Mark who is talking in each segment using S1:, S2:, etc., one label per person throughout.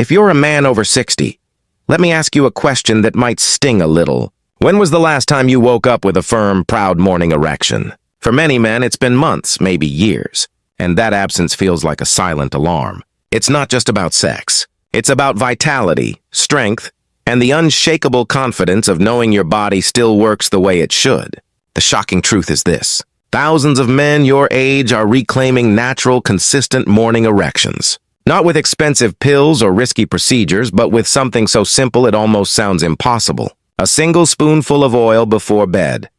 S1: If you're a man over 60, let me ask you a question that might sting a little. When was the last time you woke up with a firm, proud morning erection? For many men, it's been months, maybe years, and that absence feels like a silent alarm. It's not just about sex. It's about vitality, strength, and the unshakable confidence of knowing your body still works the way it should. The shocking truth is this: thousands of men your age are reclaiming natural, consistent morning erections. Not with expensive pills or risky procedures, but with something so simple it almost sounds impossible. A single spoonful of oil before bed.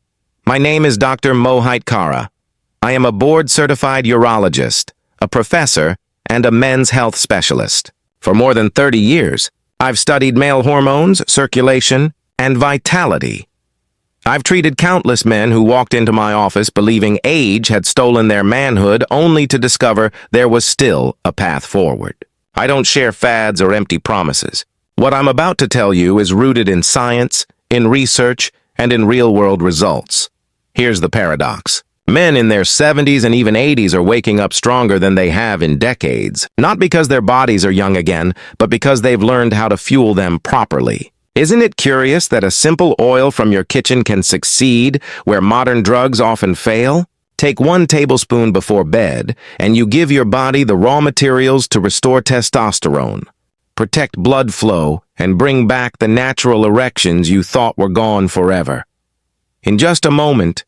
S1: My name is Dr. Mohit Kara. I am a board-certified urologist, a professor, and a men's health specialist. For more than 30 years, I've studied male hormones, circulation, and vitality. I've treated countless men who walked into my office believing age had stolen their manhood, only to discover there was still a path forward. I don't share fads or empty promises. What I'm about to tell you is rooted in science, in research, and in real-world results. Here's the paradox. Men in their 70s and even 80s are waking up stronger than they have in decades, not because their bodies are young again, but because they've learned how to fuel them properly. Isn't it curious that a simple oil from your kitchen can succeed where modern drugs often fail? Take 1 tablespoon before bed, and you give your body the raw materials to restore testosterone, protect blood flow, and bring back the natural erections you thought were gone forever. In just a moment,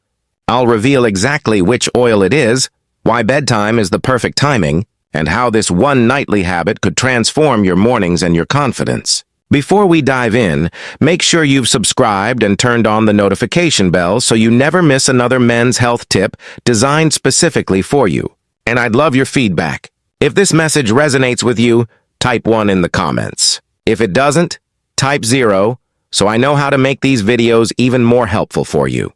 S1: I'll reveal exactly which oil it is, why bedtime is the perfect timing, and how this one nightly habit could transform your mornings and your confidence. Before we dive in, make sure you've subscribed and turned on the notification bell so you never miss another men's health tip designed specifically for you. And I'd love your feedback. If this message resonates with you, type 1 in the comments. If it doesn't, type 0, so I know how to make these videos even more helpful for you.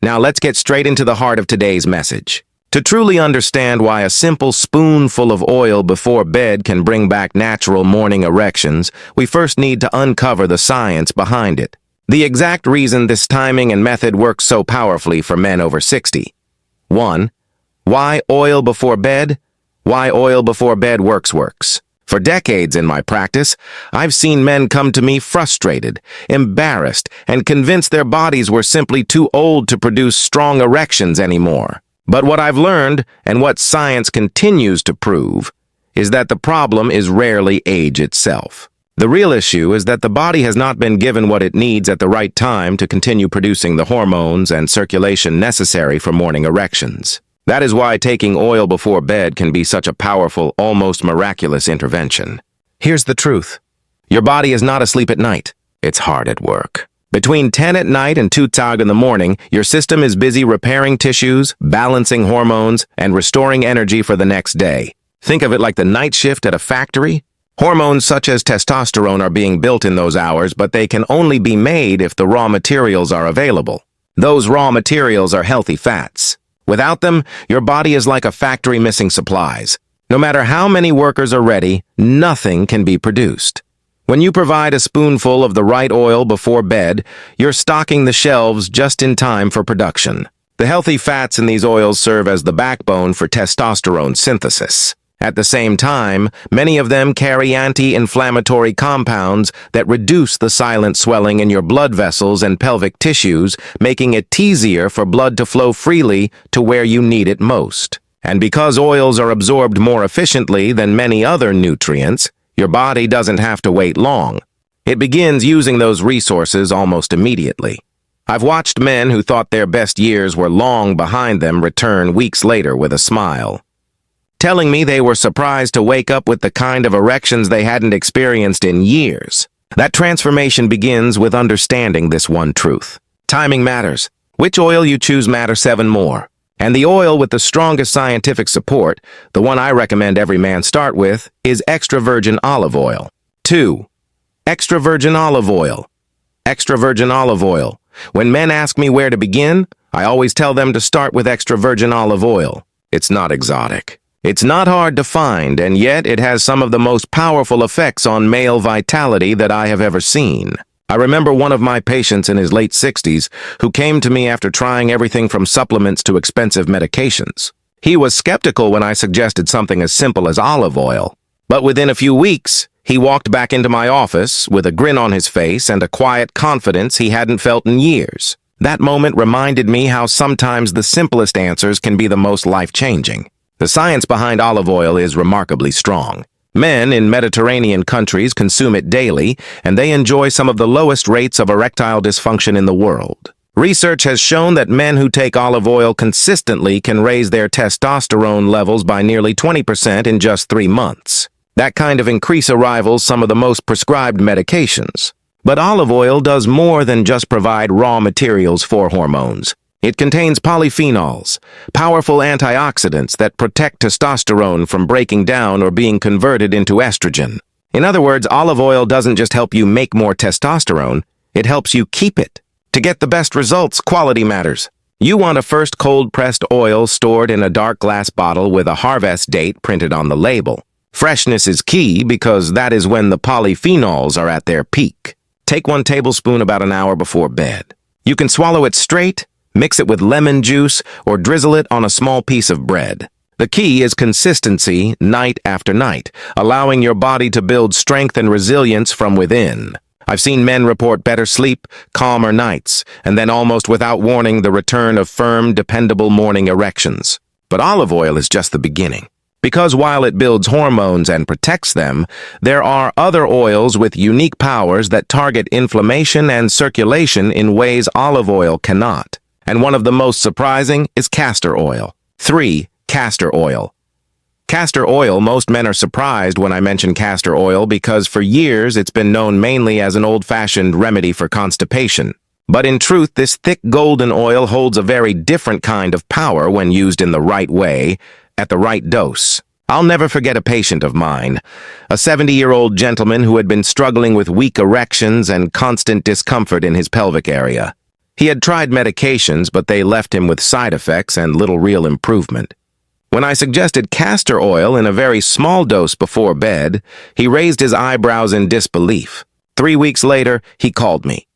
S1: Now let's get straight into the heart of today's message. To truly understand why a simple spoonful of oil before bed can bring back natural morning erections, we first need to uncover the science behind it. The exact reason this timing and method works so powerfully for men over 60. 1. Why oil before bed? Why oil before bed works. For decades in my practice, I've seen men come to me frustrated, embarrassed, and convinced their bodies were simply too old to produce strong erections anymore. But what I've learned, and what science continues to prove, is that the problem is rarely age itself. The real issue is that the body has not been given what it needs at the right time to continue producing the hormones and circulation necessary for morning erections. That is why taking oil before bed can be such a powerful, almost miraculous intervention. Here's the truth. Your body is not asleep at night. It's hard at work. Between 10 at night and 2 in the morning, your system is busy repairing tissues, balancing hormones, and restoring energy for the next day. Think of it like the night shift at a factory. Hormones such as testosterone are being built in those hours, but they can only be made if the raw materials are available. Those raw materials are healthy fats. Without them, your body is like a factory missing supplies. No matter how many workers are ready, nothing can be produced. When you provide a spoonful of the right oil before bed, you're stocking the shelves just in time for production. The healthy fats in these oils serve as the backbone for testosterone synthesis. At the same time, many of them carry anti-inflammatory compounds that reduce the silent swelling in your blood vessels and pelvic tissues, making it easier for blood to flow freely to where you need it most. And because oils are absorbed more efficiently than many other nutrients, your body doesn't have to wait long. It begins using those resources almost immediately. I've watched men who thought their best years were long behind them return weeks later with a smile, telling me they were surprised to wake up with the kind of erections they hadn't experienced in years. That transformation begins with understanding this one truth. Timing matters. Which oil you choose matters even more. And the oil with the strongest scientific support, the one I recommend every man start with, is extra virgin olive oil. 2. Extra virgin olive oil. Extra virgin olive oil. When men ask me where to begin, I always tell them to start with extra virgin olive oil. It's not exotic. It's not hard to find, and yet it has some of the most powerful effects on male vitality that I have ever seen. I remember one of my patients in his late 60s who came to me after trying everything from supplements to expensive medications. He was skeptical when I suggested something as simple as olive oil, but within a few weeks, He walked back into my office with a grin on his face and a quiet confidence he hadn't felt in years. That moment reminded me how sometimes the simplest answers can be the most life-changing. The science behind olive oil is remarkably strong. Men in Mediterranean countries consume it daily, and they enjoy some of the lowest rates of erectile dysfunction in the world. Research has shown that men who take olive oil consistently can raise their testosterone levels by nearly 20% in just 3 months. That kind of increase rivals some of the most prescribed medications. But olive oil does more than just provide raw materials for hormones. It contains polyphenols, powerful antioxidants that protect testosterone from breaking down or being converted into estrogen. In other words, olive oil doesn't just help you make more testosterone, it helps you keep it. To get the best results, quality matters. You want a first cold-pressed oil stored in a dark glass bottle with a harvest date printed on the label. Freshness is key because that is when the polyphenols are at their peak. Take 1 tablespoon about an hour before bed. You can swallow it straight, mix it with lemon juice, or drizzle it on a small piece of bread. The key is consistency night after night, allowing your body to build strength and resilience from within. I've seen men report better sleep, calmer nights, and then almost without warning the return of firm, dependable morning erections. But olive oil is just the beginning. Because while it builds hormones and protects them, there are other oils with unique powers that target inflammation and circulation in ways olive oil cannot. And one of the most surprising is castor oil. 3. Castor oil. Castor oil, most men are surprised when I mention castor oil because for years it's been known mainly as an old-fashioned remedy for constipation. But in truth, this thick golden oil holds a very different kind of power when used in the right way, at the right dose. I'll never forget a patient of mine, a 70-year-old gentleman who had been struggling with weak erections and constant discomfort in his pelvic area. He had tried medications, but they left him with side effects and little real improvement. When I suggested castor oil in a very small dose before bed, he raised his eyebrows in disbelief. 3 weeks later, he called me,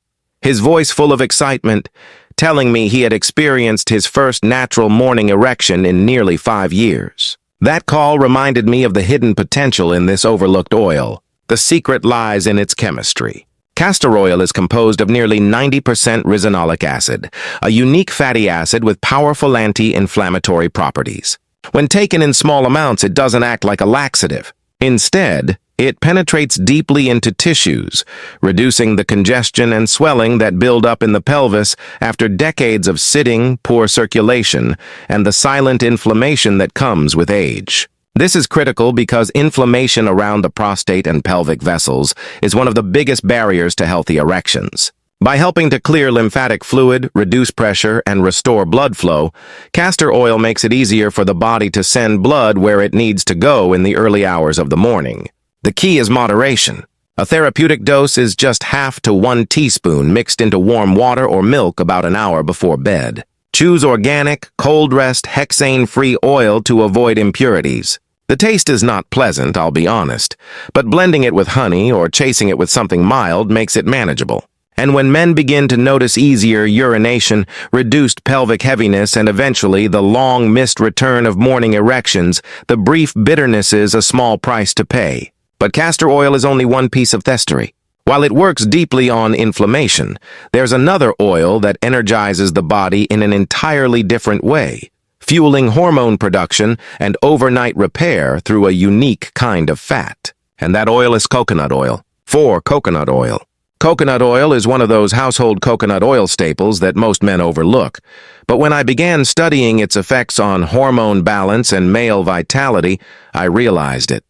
S1: his voice full of excitement, telling me he had experienced his first natural morning erection in nearly 5 years. That call reminded me of the hidden potential in this overlooked oil. The secret lies in its chemistry. Castor oil is composed of nearly 90% ricinoleic acid, a unique fatty acid with powerful anti-inflammatory properties. When taken in small amounts, it doesn't act like a laxative. Instead, it penetrates deeply into tissues, reducing the congestion and swelling that build up in the pelvis after decades of sitting, poor circulation, and the silent inflammation that comes with age. This is critical because inflammation around the prostate and pelvic vessels is one of the biggest barriers to healthy erections. By helping to clear lymphatic fluid, reduce pressure, and restore blood flow, castor oil makes it easier for the body to send blood where it needs to go in the early hours of the morning. The key is moderation. A therapeutic dose is just half to 1 teaspoon mixed into warm water or milk about an hour before bed. Choose organic, cold-rest, hexane-free oil to avoid impurities. The taste is not pleasant, I'll be honest, but blending it with honey or chasing it with something mild makes it manageable. And when men begin to notice easier urination, reduced pelvic heaviness, and eventually the long-missed return of morning erections, the brief bitterness is a small price to pay. But castor oil is only one piece of thestory. While it works deeply on inflammation, there's another oil that energizes the body in an entirely different way, fueling hormone production and overnight repair through a unique kind of fat. And that oil is coconut oil. 4. Coconut oil. Coconut oil is one of those household coconut oil staples that most men overlook. But when I began studying its effects on hormone balance and male vitality, I realized it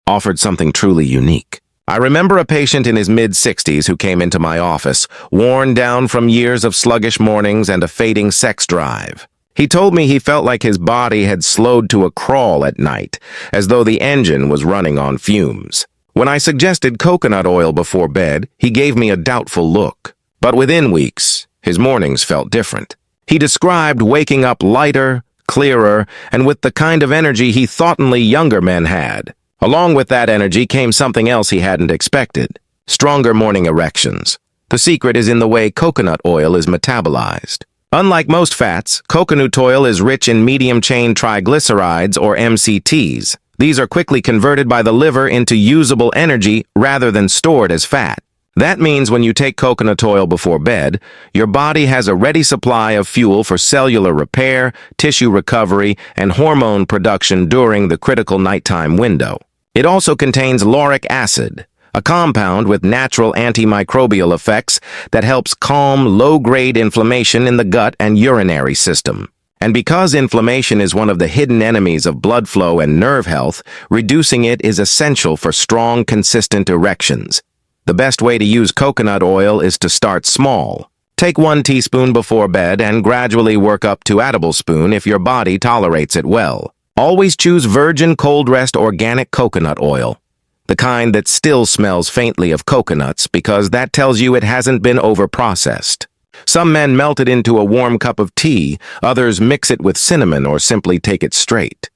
S1: offered something truly unique. I remember a patient in his mid-60s who came into my office, worn down from years of sluggish mornings and a fading sex drive. He told me he felt like his body had slowed to a crawl at night, as though the engine was running on fumes. When I suggested coconut oil before bed, he gave me a doubtful look. But within weeks, his mornings felt different. He described waking up lighter, clearer, and with the kind of energy he thought only younger men had. Along with that energy came something else he hadn't expected: stronger morning erections. The secret is in the way coconut oil is metabolized. Unlike most fats, coconut oil is rich in medium-chain triglycerides, or MCTs. These are quickly converted by the liver into usable energy rather than stored as fat. That means when you take coconut oil before bed, your body has a ready supply of fuel for cellular repair, tissue recovery, and hormone production during the critical nighttime window. It also contains lauric acid, a compound with natural antimicrobial effects that helps calm low-grade inflammation in the gut and urinary system. And because inflammation is one of the hidden enemies of blood flow and nerve health, reducing it is essential for strong, consistent erections. The best way to use coconut oil is to start small. Take 1 teaspoon before bed and gradually work up to a tablespoon if your body tolerates it well. Always choose virgin cold-pressed organic coconut oil, the kind that still smells faintly of coconuts because that tells you it hasn't been over-processed. Some men melt it into a warm cup of tea, others mix it with cinnamon or simply take it straight.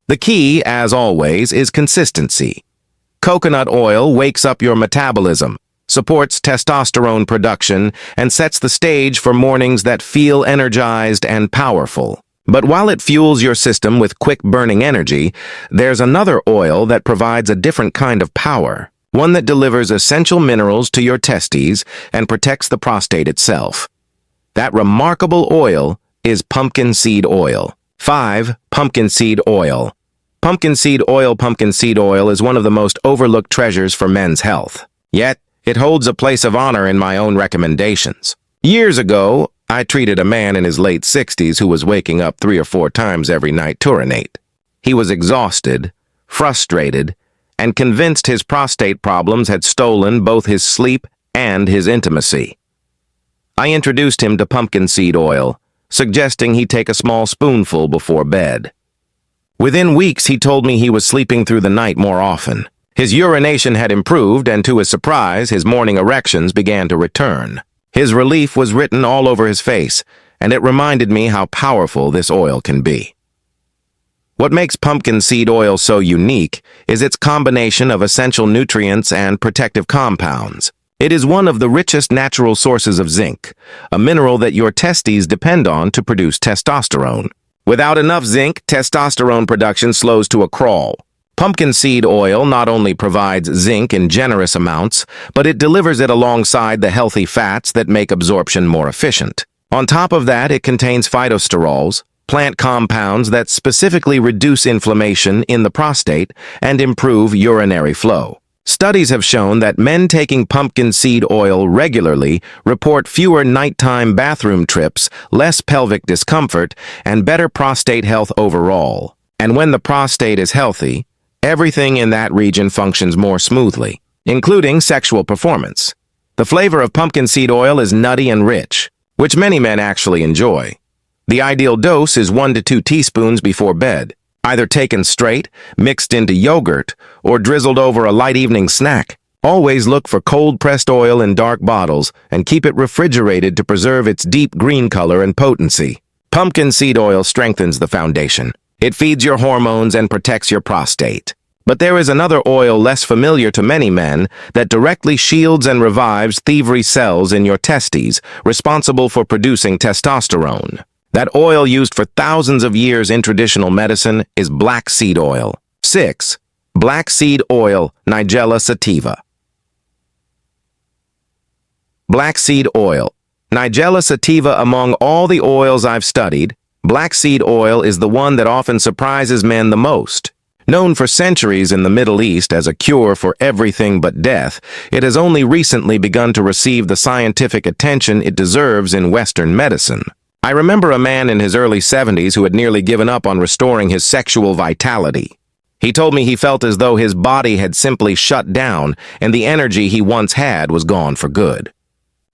S1: The key, as always, is consistency. Coconut oil wakes up your metabolism, supports testosterone production, and sets the stage for mornings that feel energized and powerful. But while it fuels your system with quick-burning energy, there's another oil that provides a different kind of power, one that delivers essential minerals to your testes and protects the prostate itself. That remarkable oil is pumpkin seed oil. 5. Pumpkin seed oil. Pumpkin seed oil is one of the most overlooked treasures for men's health. Yet, it holds a place of honor in my own recommendations. Years ago, I treated a man in his late 60s who was waking up 3 or 4 times every night to urinate. He was exhausted, frustrated, and convinced his prostate problems had stolen both his sleep and his intimacy. I introduced him to pumpkin seed oil, suggesting he take a small spoonful before bed. Within weeks, he told me he was sleeping through the night more often. His urination had improved, and to his surprise, his morning erections began to return. His relief was written all over his face, and it reminded me how powerful this oil can be. What makes pumpkin seed oil so unique is its combination of essential nutrients and protective compounds. It is one of the richest natural sources of zinc, a mineral that your testes depend on to produce testosterone. Without enough zinc, testosterone production slows to a crawl. Pumpkin seed oil not only provides zinc in generous amounts, but it delivers it alongside the healthy fats that make absorption more efficient. On top of that, it contains phytosterols, plant compounds that specifically reduce inflammation in the prostate and improve urinary flow. Studies have shown that men taking pumpkin seed oil regularly report fewer nighttime bathroom trips, less pelvic discomfort, and better prostate health overall. And when the prostate is healthy, everything in that region functions more smoothly, including sexual performance. The flavor of pumpkin seed oil is nutty and rich, which many men actually enjoy. The ideal dose is 1 to 2 teaspoons before bed, either taken straight, mixed into yogurt, or drizzled over a light evening snack. Always look for cold-pressed oil in dark bottles and keep it refrigerated to preserve its deep green color and potency. Pumpkin seed oil strengthens the foundation. It feeds your hormones and protects your prostate. But there is another oil less familiar to many men that directly shields and revives thievery cells in your testes, responsible for producing testosterone. That oil used for thousands of years in traditional medicine is black seed oil. 6. Black seed oil, Nigella sativa. Black seed oil. Nigella sativa. Among all the oils I've studied, black seed oil is the one that often surprises men the most. Known for centuries in the Middle East as a cure for everything but death, it has only recently begun to receive the scientific attention it deserves in Western medicine. I remember a man in his early 70s who had nearly given up on restoring his sexual vitality. He told me he felt as though his body had simply shut down and the energy he once had was gone for good.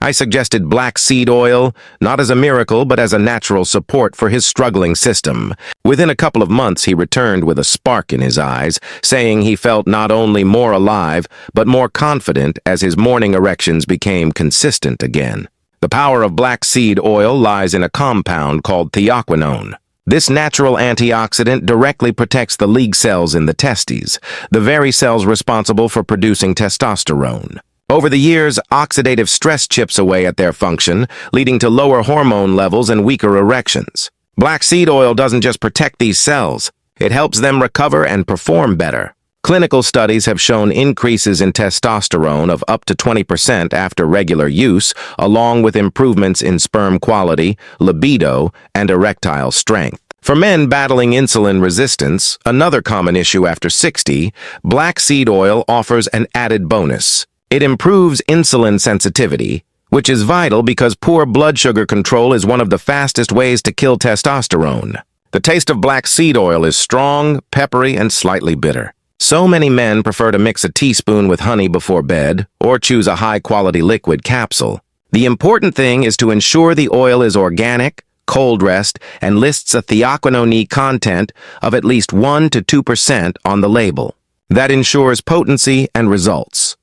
S1: I suggested black seed oil, not as a miracle, but as a natural support for his struggling system. Within a couple of months, he returned with a spark in his eyes, saying he felt not only more alive, but more confident as his morning erections became consistent again. The power of black seed oil lies in a compound called theoquinone. This natural antioxidant directly protects the Leydig cells in the testes, the very cells responsible for producing testosterone. Over the years, oxidative stress chips away at their function, leading to lower hormone levels and weaker erections. Black seed oil doesn't just protect these cells, It helps them recover and perform better. Clinical studies have shown increases in testosterone of up to 20% after regular use, along with improvements in sperm quality, libido, and erectile strength. For men battling insulin resistance, another common issue after 60, black seed oil offers an added bonus. It improves insulin sensitivity, which is vital because poor blood sugar control is one of the fastest ways to kill testosterone. The taste of black seed oil is strong, peppery, and slightly bitter. So many men prefer to mix a teaspoon with honey before bed or choose a high-quality liquid capsule. The important thing is to ensure the oil is organic, cold-pressed, and lists a theoquinone content of at least 1 to 2% on the label. That ensures potency and results.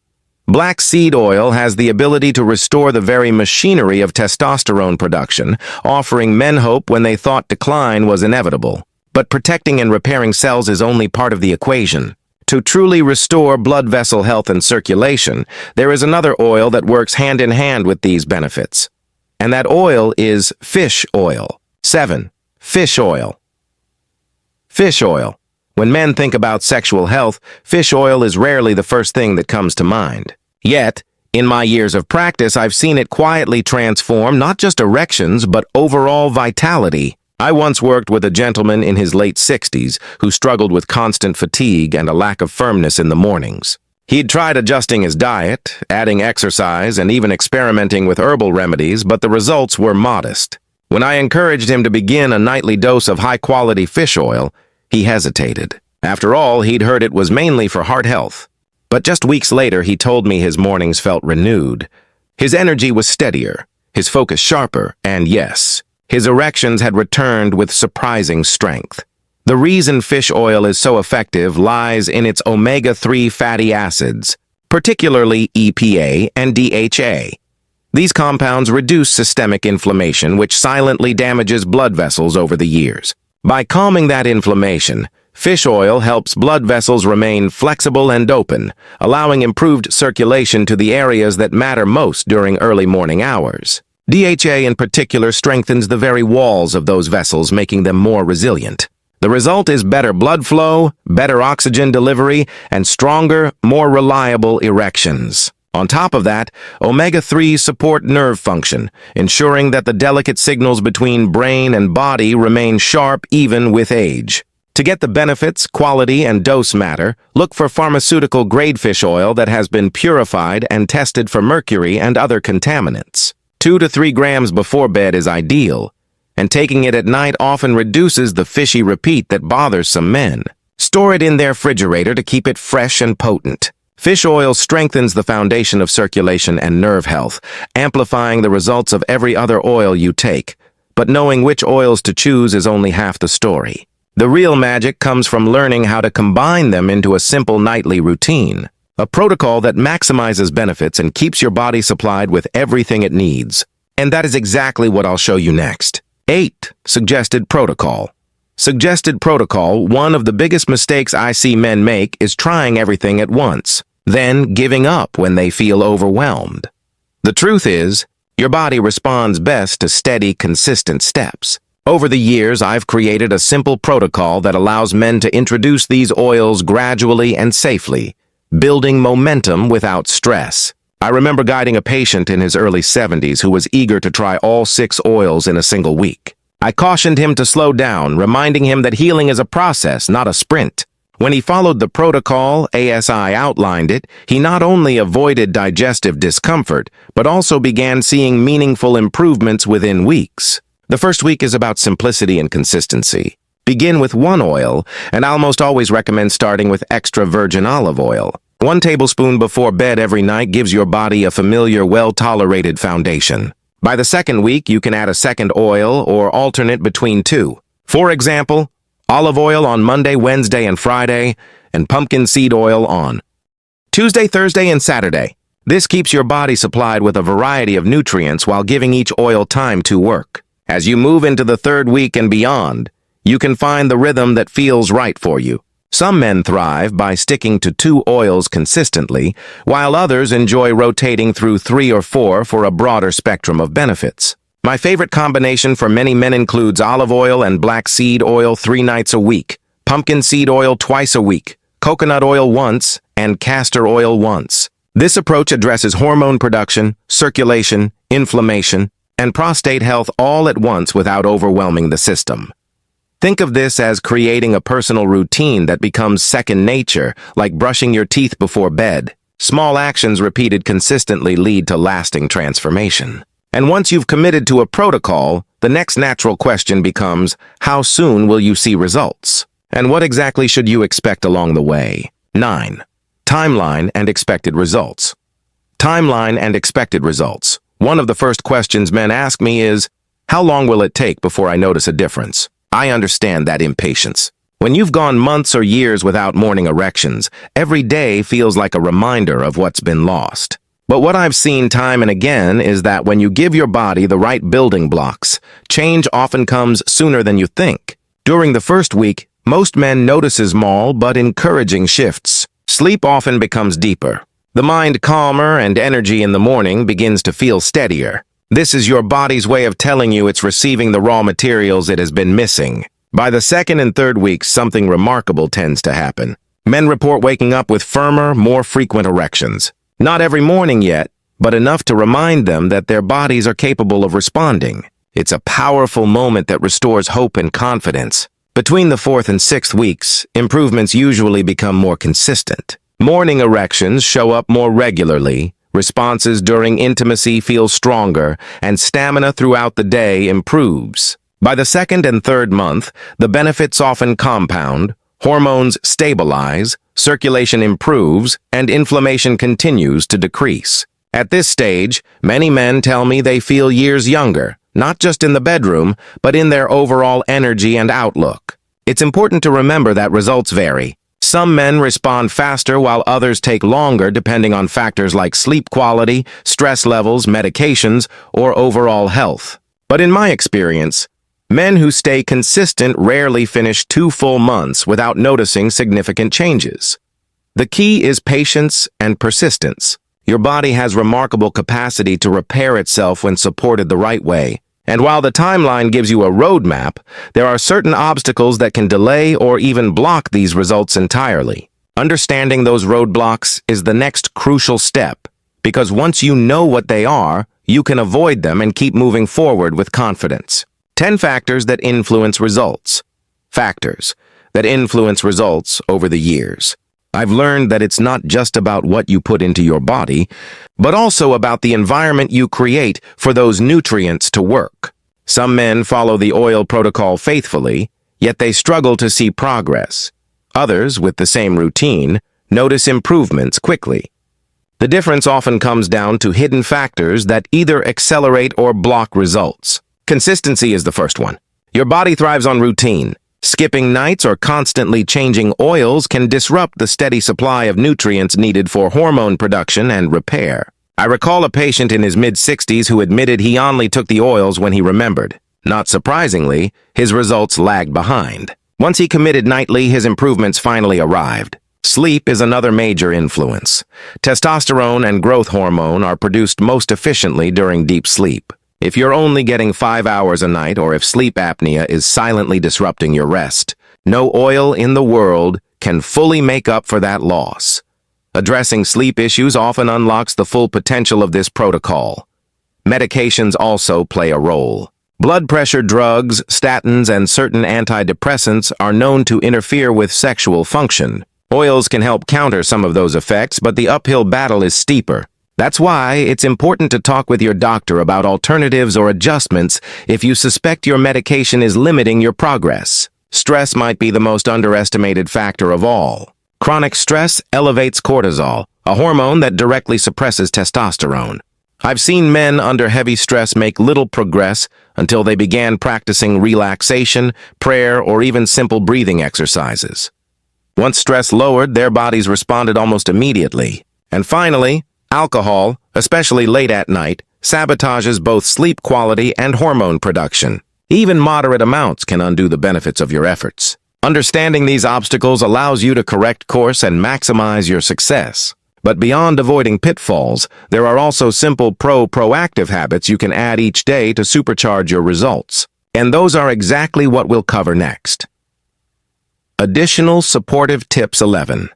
S1: Black seed oil has the ability to restore the very machinery of testosterone production, offering men hope when they thought decline was inevitable. But protecting and repairing cells is only part of the equation. To truly restore blood vessel health and circulation, there is another oil that works hand in hand with these benefits. And that oil is fish oil. 7. Fish oil. Fish oil. When men think about sexual health, fish oil is rarely the first thing that comes to mind. Yet, in my years of practice, I've seen it quietly transform not just erections, but overall vitality. I once worked with a gentleman in his late 60s who struggled with constant fatigue and a lack of firmness in the mornings. He'd tried adjusting his diet, adding exercise, and even experimenting with herbal remedies, but the results were modest. When I encouraged him to begin a nightly dose of high-quality fish oil, he hesitated. After all, he'd heard it was mainly for heart health. But just weeks later, he told me his mornings felt renewed. His energy was steadier, his focus sharper, and yes, his erections had returned with surprising strength. The reason fish oil is so effective lies in its omega-3 fatty acids, particularly EPA and DHA. These compounds reduce systemic inflammation, which silently damages blood vessels over the years. By calming that inflammation, fish oil helps blood vessels remain flexible and open, allowing improved circulation to the areas that matter most during early morning hours. DHA in particular strengthens the very walls of those vessels, making them more resilient. The result is better blood flow, better oxygen delivery, and stronger, more reliable erections. On top of that, omega-3s support nerve function, ensuring that the delicate signals between brain and body remain sharp even with age. To get the benefits, quality, and dose matter, look for pharmaceutical-grade fish oil that has been purified and tested for mercury and other contaminants. 2 to 3 grams before bed is ideal, and taking it at night often reduces the fishy repeat that bothers some men. Store it in their refrigerator to keep it fresh and potent. Fish oil strengthens the foundation of circulation and nerve health, amplifying the results of every other oil you take. But knowing which oils to choose is only half the story. The real magic comes from learning how to combine them into a simple nightly routine, a protocol that maximizes benefits and keeps your body supplied with everything it needs. And that is exactly what I'll show you next. 8. Suggested protocol. Suggested protocol, one of the biggest mistakes I see men make is trying everything at once, then giving up when they feel overwhelmed. The truth is, your body responds best to steady, consistent steps. Over the years, I've created a simple protocol that allows men to introduce these oils gradually and safely, building momentum without stress. I remember guiding a patient in his early 70s who was eager to try all 6 oils in a single week. I cautioned him to slow down, reminding him that healing is a process, not a sprint. When he followed the protocol ASI outlined it, he not only avoided digestive discomfort, but also began seeing meaningful improvements within weeks. The first week is about simplicity and consistency. Begin with 1 oil, and I almost always recommend starting with extra virgin olive oil. 1 tablespoon before bed every night gives your body a familiar, well-tolerated foundation. By the 2nd week, you can add a 2nd oil or alternate between 2. For example, olive oil on Monday, Wednesday, and Friday, and pumpkin seed oil on Tuesday, Thursday, and Saturday. This keeps your body supplied with a variety of nutrients while giving each oil time to work. As you move into the 3rd week and beyond, you can find the rhythm that feels right for you. Some men thrive by sticking to 2 oils consistently, while others enjoy rotating through 3 or 4 for a broader spectrum of benefits. My favorite combination for many men includes olive oil and black seed oil 3 nights a week, pumpkin seed oil twice a week, coconut oil once, and castor oil once. This approach addresses hormone production, circulation, inflammation, and prostate health all at once without overwhelming the system. Think of this as creating a personal routine that becomes second nature, like brushing your teeth before bed. Small actions repeated consistently lead to lasting transformation. And once you've committed to a protocol, the next natural question becomes, how soon will you see results? And what exactly should you expect along the way? 9. Timeline and expected results. Timeline and expected results. One of the first questions men ask me is, how long will it take before I notice a difference? I understand that impatience. When you've gone months or years without morning erections, every day feels like a reminder of what's been lost. But what I've seen time and again is that when you give your body the right building blocks, change often comes sooner than you think. During the first week, most men notice small but encouraging shifts. Sleep often becomes deeper. The mind calmer and energy in the morning begins to feel steadier. This is your body's way of telling you it's receiving the raw materials it has been missing. By the second and third weeks, something remarkable tends to happen. Men report waking up with firmer, more frequent erections. Not every morning yet, but enough to remind them that their bodies are capable of responding. It's a powerful moment that restores hope and confidence. Between the 4th and 6th weeks, improvements usually become more consistent. Morning erections show up more regularly, responses during intimacy feel stronger, and stamina throughout the day improves. By the 2nd and 3rd month, the benefits often compound, hormones stabilize, circulation improves, and inflammation continues to decrease. At this stage, many men tell me they feel years younger, not just in the bedroom, but in their overall energy and outlook. It's important to remember that results vary. Some men respond faster while others take longer depending on factors like sleep quality, stress levels, medications, or overall health. But in my experience, men who stay consistent rarely finish 2 full months without noticing significant changes. The key is patience and persistence. Your body has remarkable capacity to repair itself when supported the right way. And while the timeline gives you a roadmap, there are certain obstacles that can delay or even block these results entirely. Understanding those roadblocks is the next crucial step, because once you know what they are, you can avoid them and keep moving forward with confidence. 10 factors that influence results. Factors that influence results over the years. I've learned that it's not just about what you put into your body, but also about the environment you create for those nutrients to work. Some men follow the oil protocol faithfully, yet they struggle to see progress. Others, with the same routine, notice improvements quickly. The difference often comes down to hidden factors that either accelerate or block results. Consistency is the first one. Your body thrives on routine. Skipping nights or constantly changing oils can disrupt the steady supply of nutrients needed for hormone production and repair. I recall a patient in his mid-60s who admitted he only took the oils when he remembered. Not surprisingly, his results lagged behind. Once he committed nightly, his improvements finally arrived. Sleep is another major influence. Testosterone and growth hormone are produced most efficiently during deep sleep. If you're only getting 5 hours a night or if sleep apnea is silently disrupting your rest, no oil in the world can fully make up for that loss. Addressing sleep issues often unlocks the full potential of this protocol. Medications also play a role. Blood pressure drugs, statins, and certain antidepressants are known to interfere with sexual function. Oils can help counter some of those effects, but the uphill battle is steeper. That's why it's important to talk with your doctor about alternatives or adjustments if you suspect your medication is limiting your progress. Stress might be the most underestimated factor of all. Chronic stress elevates cortisol, a hormone that directly suppresses testosterone. I've seen men under heavy stress make little progress until they began practicing relaxation, prayer, or even simple breathing exercises. Once stress lowered, their bodies responded almost immediately. And finally, alcohol, especially late at night, sabotages both sleep quality and hormone production. Even moderate amounts can undo the benefits of your efforts. Understanding these obstacles allows you to correct course and maximize your success. But beyond avoiding pitfalls, there are also simple proactive habits you can add each day to supercharge your results. And those are exactly what we'll cover next. Additional supportive tips 11.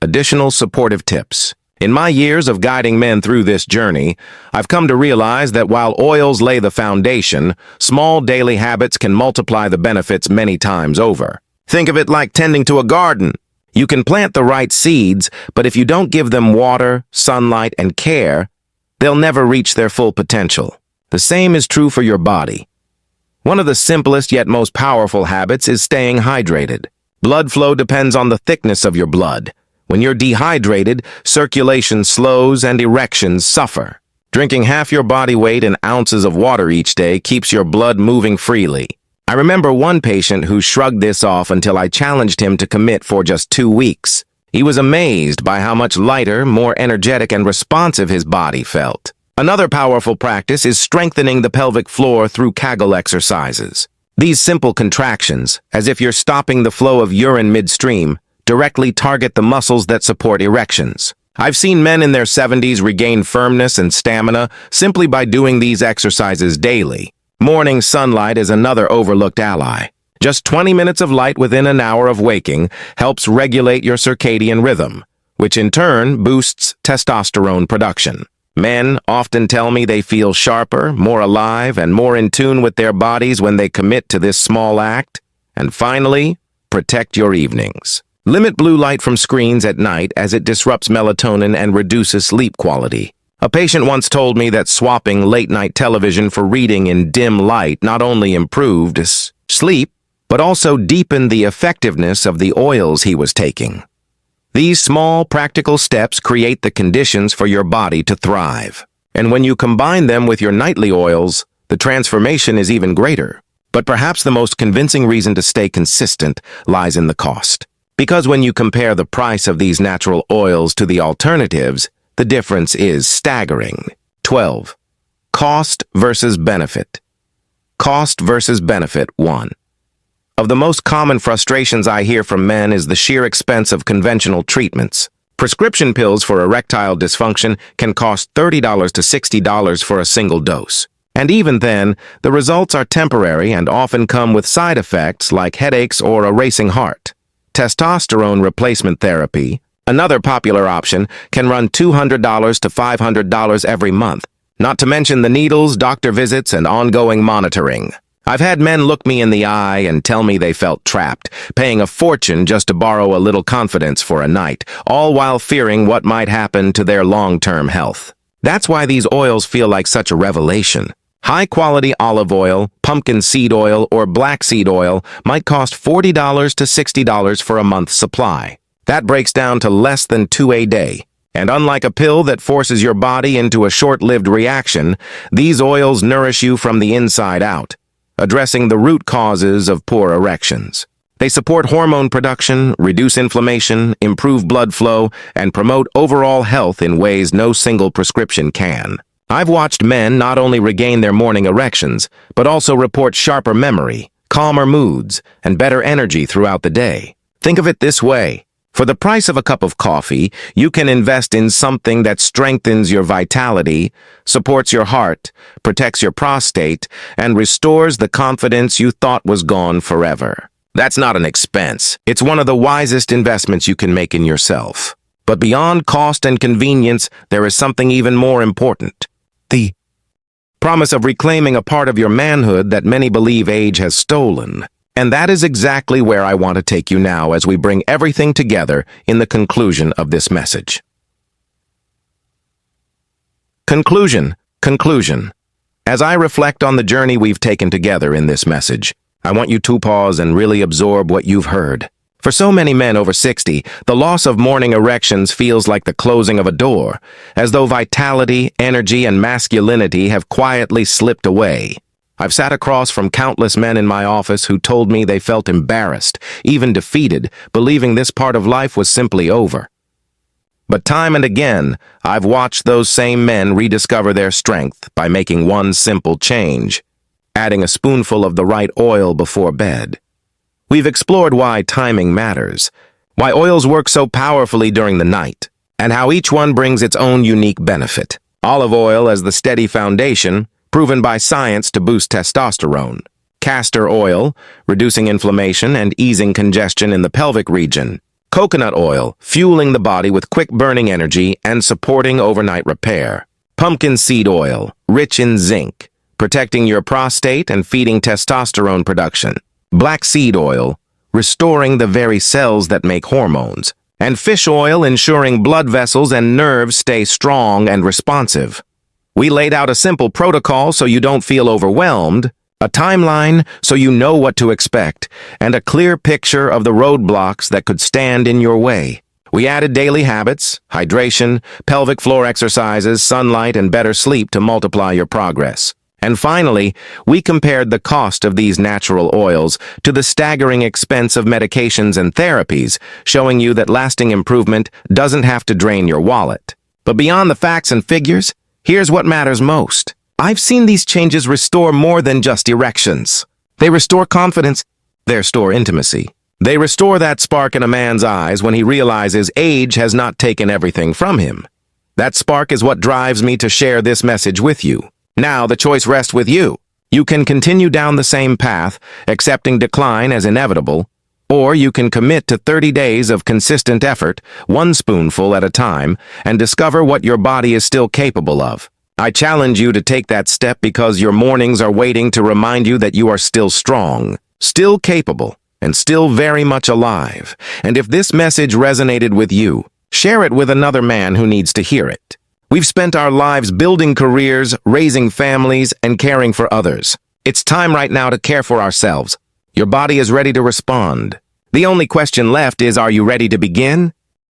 S1: Additional supportive tips. In my years of guiding men through this journey, I've come to realize that while oils lay the foundation, small daily habits can multiply the benefits many times over. Think of it like tending to a garden. You can plant the right seeds, but if you don't give them water, sunlight, and care, they'll never reach their full potential. The same is true for your body. One of the simplest yet most powerful habits is staying hydrated. Blood flow depends on the thickness of your blood. When you're dehydrated, circulation slows and erections suffer. Drinking half your body weight in ounces of water each day keeps your blood moving freely. I remember one patient who shrugged this off until I challenged him to commit for just 2 weeks. He was amazed by how much lighter, more energetic, and responsive his body felt. Another powerful practice is strengthening the pelvic floor through Kegel exercises. These simple contractions, as if you're stopping the flow of urine midstream, directly target the muscles that support erections. I've seen men in their 70s regain firmness and stamina simply by doing these exercises daily. Morning sunlight is another overlooked ally. Just 20 minutes of light within an hour of waking helps regulate your circadian rhythm, which in turn boosts testosterone production. Men often tell me they feel sharper, more alive, and more in tune with their bodies when they commit to this small act. And finally, protect your evenings. Limit blue light from screens at night as it disrupts melatonin and reduces sleep quality. A patient once told me that swapping late-night television for reading in dim light not only improved his sleep, but also deepened the effectiveness of the oils he was taking. These small, practical steps create the conditions for your body to thrive. And when you combine them with your nightly oils, the transformation is even greater. But perhaps the most convincing reason to stay consistent lies in the cost. Because when you compare the price of these natural oils to the alternatives, the difference is staggering. 12. Cost versus benefit. Cost versus benefit 1. Of the most common frustrations I hear from men is the sheer expense of conventional treatments. Prescription pills for erectile dysfunction can cost $30 to $60 for a single dose. And even then, the results are temporary and often come with side effects like headaches or a racing heart. Testosterone replacement therapy, another popular option, can run $200 to $500 every month, not to mention the needles, doctor visits, and ongoing monitoring. I've had men look me in the eye and tell me they felt trapped, paying a fortune just to borrow a little confidence for a night, all while fearing what might happen to their long-term health. That's why these oils feel like such a revelation. High-quality olive oil, pumpkin seed oil, or black seed oil might cost $40 to $60 for a month's supply. That breaks down to less than 2 a day. And unlike a pill that forces your body into a short-lived reaction, these oils nourish you from the inside out, addressing the root causes of poor erections. They support hormone production, reduce inflammation, improve blood flow, and promote overall health in ways no single prescription can. I've watched men not only regain their morning erections, but also report sharper memory, calmer moods, and better energy throughout the day. Think of it this way. For the price of a cup of coffee, you can invest in something that strengthens your vitality, supports your heart, protects your prostate, and restores the confidence you thought was gone forever. That's not an expense. It's one of the wisest investments you can make in yourself. But beyond cost and convenience, there is something even more important. The promise of reclaiming a part of your manhood that many believe age has stolen. And that is exactly where I want to take you now as we bring everything together in the conclusion of this message. Conclusion. As I reflect on the journey we've taken together in this message, I want you to pause and really absorb what you've heard. For so many men over 60, the loss of morning erections feels like the closing of a door, as though vitality, energy, and masculinity have quietly slipped away. I've sat across from countless men in my office who told me they felt embarrassed, even defeated, believing this part of life was simply over. But time and again, I've watched those same men rediscover their strength by making one simple change: adding a spoonful of the right oil before bed. We've explored why timing matters, why oils work so powerfully during the night, and how each one brings its own unique benefit. Olive oil as the steady foundation, proven by science to boost testosterone. Castor oil, reducing inflammation and easing congestion in the pelvic region. Coconut oil, fueling the body with quick-burning energy and supporting overnight repair. Pumpkin seed oil, rich in zinc, protecting your prostate and feeding testosterone production. Black seed oil, restoring the very cells that make hormones. And fish oil, ensuring blood vessels and nerves stay strong and responsive. We laid out a simple protocol so you don't feel overwhelmed, a timeline so you know what to expect, and a clear picture of the roadblocks that could stand in your way. We added daily habits, hydration, pelvic floor exercises, sunlight, and better sleep to multiply your progress. And finally, we compared the cost of these natural oils to the staggering expense of medications and therapies, showing you that lasting improvement doesn't have to drain your wallet. But beyond the facts and figures, here's what matters most. I've seen these changes restore more than just erections. They restore confidence. They restore intimacy. They restore that spark in a man's eyes when he realizes age has not taken everything from him. That spark is what drives me to share this message with you. Now the choice rests with you. You can continue down the same path, accepting decline as inevitable, or you can commit to 30 days of consistent effort, one spoonful at a time, and discover what your body is still capable of. I challenge you to take that step because your mornings are waiting to remind you that you are still strong, still capable, and still very much alive. And if this message resonated with you, share it with another man who needs to hear it. We've spent our lives building careers, raising families, and caring for others. It's time right now to care for ourselves. Your body is ready to respond. The only question left is, are you ready to begin?